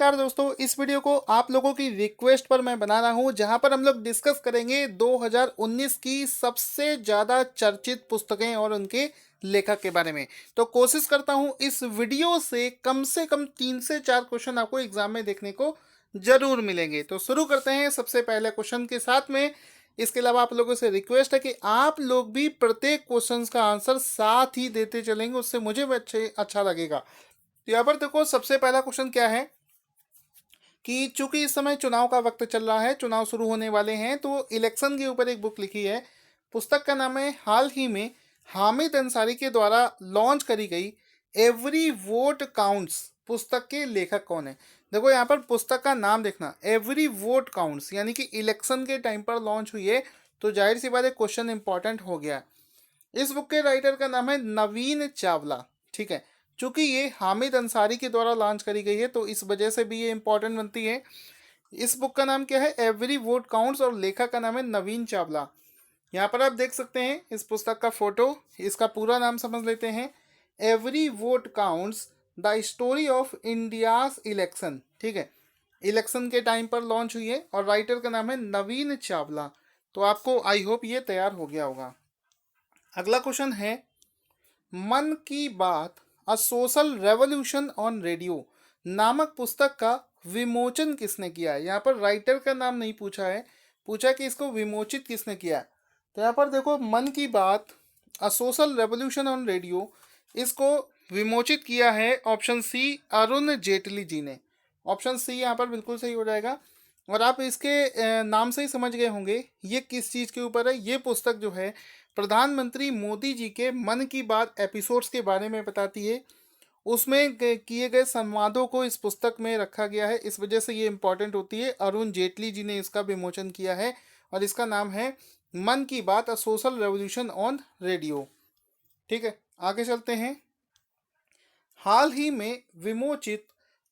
नमस्कार दोस्तों, इस वीडियो को आप लोगों की रिक्वेस्ट पर मैं बना रहा हूं, जहां पर हम लोग डिस्कस करेंगे 2019 की सबसे ज़्यादा चर्चित पुस्तकें और उनके लेखक के बारे में। तो कोशिश करता हूं इस वीडियो से कम 3 से 4 क्वेश्चन आपको एग्जाम में देखने को जरूर मिलेंगे। तो शुरू करते हैं सबसे पहले क्वेश्चन के साथ में। इसके अलावा आप लोगों से रिक्वेस्ट है कि आप लोग भी प्रत्येक क्वेश्चन का आंसर साथ ही देते चलेंगे, उससे मुझे भी अच्छा लगेगा। तो यहाँ पर देखो, सबसे पहला क्वेश्चन क्या है कि चूंकि इस समय चुनाव का वक्त चल रहा है, चुनाव शुरू होने वाले हैं, तो इलेक्शन के ऊपर एक बुक लिखी है। पुस्तक का नाम है हाल ही में हामिद अंसारी के द्वारा लॉन्च करी गई एवरी वोट काउंट्स। पुस्तक के लेखक कौन है? देखो यहाँ पर पुस्तक का नाम देखना, एवरी वोट काउंट्स, यानी कि इलेक्शन के टाइम पर लॉन्च हुई है, तो जाहिर सी बात है क्वेश्चन इंपॉर्टेंट हो गया। इस बुक के राइटर का नाम है नवीन चावला। ठीक है, चूंकि ये हामिद अंसारी के द्वारा लॉन्च करी गई है, तो इस वजह से भी ये इंपॉर्टेंट बनती है। इस बुक का नाम क्या है? एवरी वोट काउंट्स, और लेखक का नाम है नवीन चावला। यहाँ पर आप देख सकते हैं इस पुस्तक का फोटो। इसका पूरा नाम समझ लेते हैं, every vote counts the story of India's election. ठीक है, इलेक्शन के टाइम पर लॉन्च हुई है और राइटर का नाम है नवीन चावला। तो आपको आई होप ये तैयार हो गया होगा। अगला क्वेश्चन है, मन की Baat a social revolution on radio नामक पुस्तक का विमोचन किसने किया है? यहाँ पर राइटर का नाम नहीं पूछा है, पूछा कि इसको विमोचित किसने किया है। तो यहाँ पर देखो, मन की Baat a social revolution on radio, इसको विमोचित किया है ऑप्शन सी अरुण जेटली जी ने। ऑप्शन सी यहाँ पर बिल्कुल सही हो जाएगा। और आप इसके नाम से ही समझ गए होंगे ये किस चीज़ के ऊपर है। ये पुस्तक जो है प्रधानमंत्री मोदी जी के मन की बात एपिसोड्स के बारे में बताती है। उसमें किए गए संवादों को इस पुस्तक में रखा गया है, इस वजह से ये इंपॉर्टेंट होती है। अरुण जेटली जी ने इसका विमोचन किया है और इसका नाम है मन की Baat a social revolution on radio. ठीक है, आगे चलते हैं। हाल ही में विमोचित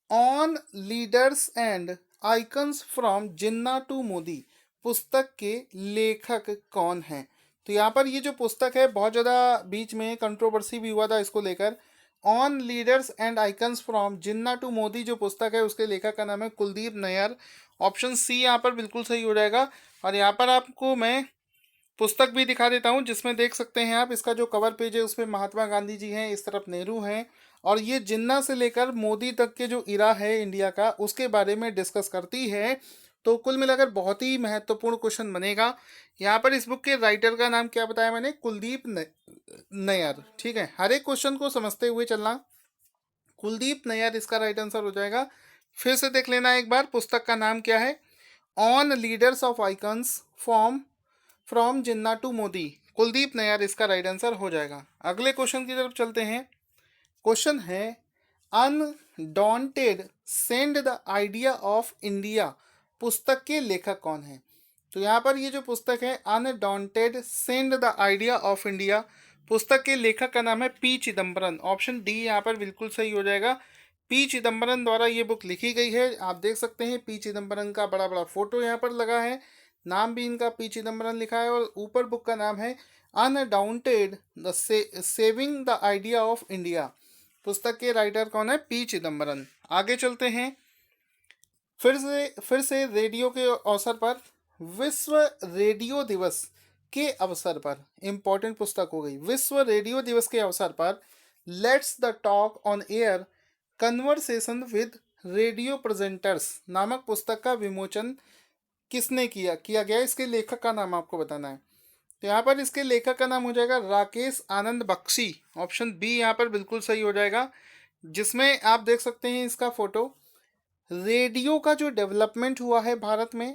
on leaders and icons from Jinnah to Modi पुस्तक के लेखक कौन हैं? तो यहाँ पर ये जो पुस्तक है, बहुत ज़्यादा बीच में कंट्रोवर्सी भी हुआ था इसको लेकर। On leaders and icons from Jinnah to Modi जो पुस्तक है, उसके लेखक का नाम है कुलदीप नैयर। ऑप्शन सी यहाँ पर बिल्कुल सही हो जाएगा। और यहाँ पर आपको मैं पुस्तक भी दिखा देता हूँ, जिसमें देख सकते हैं आप, इसका जो कवर पेज है उसमें महात्मा गांधी जी हैं, इस तरफ नेहरू हैं, और ये जिन्ना से लेकर मोदी तक के जो इरा है इंडिया का, उसके बारे में डिस्कस करती है। तो कुल मिलाकर बहुत ही महत्वपूर्ण क्वेश्चन बनेगा। यहाँ पर इस बुक के राइटर का नाम क्या बताया मैंने? कुलदीप नैयर। ठीक है, हर एक क्वेश्चन को समझते हुए चलना। कुलदीप नैयर इसका राइट आंसर हो जाएगा। फिर से देख लेना एक बार, पुस्तक का नाम क्या है? On leaders of icons form from Jinnah to Modi. Kuldip Nayar इसका राइट आंसर हो जाएगा। अगले क्वेश्चन की तरफ चलते हैं। क्वेश्चन है, undaunted send the idea of India पुस्तक के लेखक कौन है? तो यहाँ पर ये जो पुस्तक है undaunted send the idea of India, पुस्तक के लेखक का नाम है पी चिदम्बरम। ऑप्शन डी यहाँ पर बिल्कुल सही हो जाएगा। पी चिदम्बरम द्वारा ये बुक लिखी गई है। आप देख सकते हैं पी चिदम्बरम का बड़ा बड़ा फोटो यहाँ पर लगा है, नाम भी इनका पी चिदम्बरम लिखा है, और ऊपर बुक का नाम है undaunted the saving the idea of India. पुस्तक के राइटर कौन है? पी चिदम्बरम। आगे चलते हैं। फिर से रेडियो के अवसर पर, विश्व रेडियो दिवस के अवसर पर, इंपॉर्टेंट पुस्तक हो गई। विश्व रेडियो दिवस के अवसर पर let's the talk on air conversation with radio presenters नामक पुस्तक का विमोचन किसने किया गया? इसके लेखक का नाम आपको बताना है। तो यहाँ पर इसके लेखक का नाम हो जाएगा राकेश आनंद बख्शी। ऑप्शन बी यहाँ पर बिल्कुल सही हो जाएगा। जिसमें आप देख सकते हैं इसका फोटो। रेडियो का जो डेवलपमेंट हुआ है भारत में,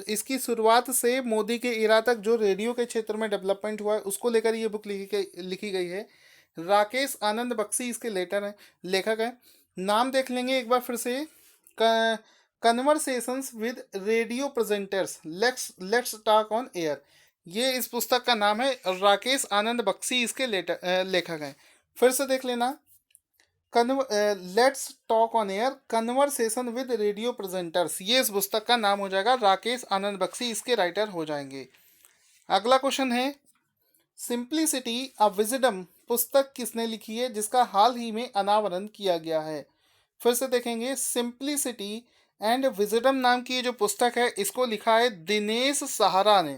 इसकी शुरुआत से मोदी के इरा तक जो रेडियो के क्षेत्र में डेवलपमेंट हुआ है, उसको लेकर ये बुक लिखी गई है। राकेश आनंद बख्शी इसके लेखक हैं। नाम देख लेंगे एक बार फिर से, conversations with radio presenters let's talk on air, ये इस पुस्तक का नाम है। राकेश आनंद बख्शी इसके लेखक हैं। फिर से देख लेना, let's talk on air conversation with radio presenters, ये इस पुस्तक का नाम हो जाएगा। राकेश आनंद बख्शी इसके राइटर हो जाएंगे। अगला क्वेश्चन है, सिंप्लिसिटी अ विजडम पुस्तक किसने लिखी है, जिसका हाल ही में अनावरण किया गया है? फिर से देखेंगे, सिंप्लिसिटी एंड विजडम नाम की ये जो पुस्तक है इसको लिखा है दिनेश सहारा ने।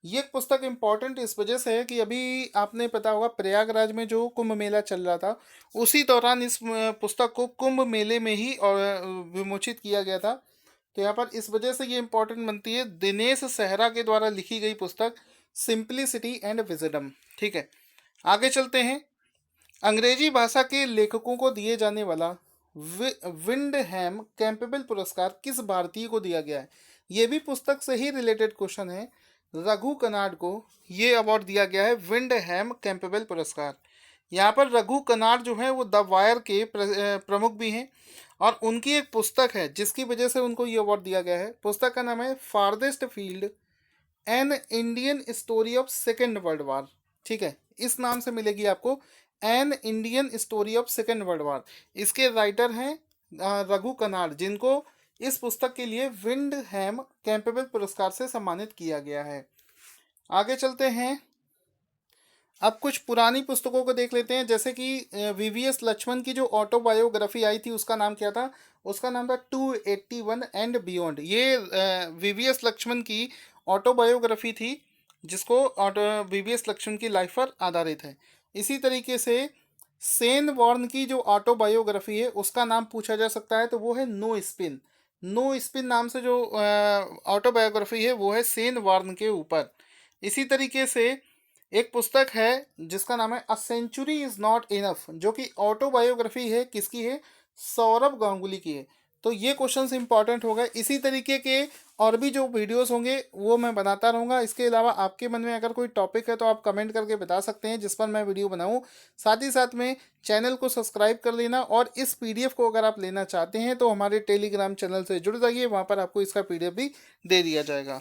ये पुस्तक इम्पॉर्टेंट इस वजह से है कि अभी आपने पता होगा प्रयागराज में जो कुंभ मेला चल रहा था, उसी दौरान इस पुस्तक को कुंभ मेले में ही और विमोचित किया गया था। तो यहाँ पर इस वजह से ये इम्पोर्टेंट बनती है, दिनेश सहरा के द्वारा लिखी गई पुस्तक सिंप्लिसिटी एंड विजडम। ठीक है, आगे चलते हैं। अंग्रेजी भाषा के लेखकों को दिए जाने वाला विंडहैम कैंपेबल पुरस्कार किस भारतीय को दिया गया है? ये भी पुस्तक से ही रिलेटेड क्वेश्चन है। रघु कनाड को ये अवार्ड दिया गया है, विंडहैम कैंपेबल पुरस्कार। यहाँ पर रघु कनाड जो है वो द वायर के प्रमुख भी हैं, और उनकी एक पुस्तक है जिसकी वजह से उनको ये अवार्ड दिया गया है। पुस्तक का नाम है farthest field, an Indian story of second world war. ठीक है, इस नाम से मिलेगी आपको, an Indian story of second world war. इसके राइटर हैं रघु कनाड, जिनको इस पुस्तक के लिए विंडहैम कैंपेबल पुरस्कार से सम्मानित किया गया है। आगे चलते हैं, अब कुछ पुरानी पुस्तकों को देख लेते हैं। जैसे कि वीवीएस लक्ष्मण की जो ऑटोबायोग्राफी आई थी उसका नाम क्या था? उसका नाम था 281 एंड बियॉन्ड। ये वीवीएस लक्ष्मण की ऑटोबायोग्राफी थी, जिसको वीवीएस लक्ष्मण की लाइफ पर आधारित है। इसी तरीके से सेन वॉर्न की जो ऑटोबायोग्राफी है उसका नाम पूछा जा सकता है, तो वो है नो स्पिन। नो स्पिन नाम से जो ऑटोबायोग्राफी है वो है सेन वॉर्न के ऊपर। इसी तरीके से एक पुस्तक है जिसका नाम है a century is not enough, जो कि ऑटोबायोग्राफी है, किसकी है? सौरभ गांगुली की है। तो ये क्वेश्चंस इंपॉर्टेंट हो गए। इसी तरीके के और भी जो वीडियोस होंगे वो मैं बनाता रहूँगा। इसके अलावा आपके मन में अगर कोई टॉपिक है तो आप कमेंट करके बता सकते हैं जिस पर मैं वीडियो बनाऊँ। साथ ही साथ में चैनल को सब्सक्राइब कर लेना, और इस पीडीएफ को अगर आप लेना चाहते हैं तो हमारे टेलीग्राम चैनल से जुड़ जाइए, वहाँ पर आपको इसका पीडीएफ भी दे दिया जाएगा।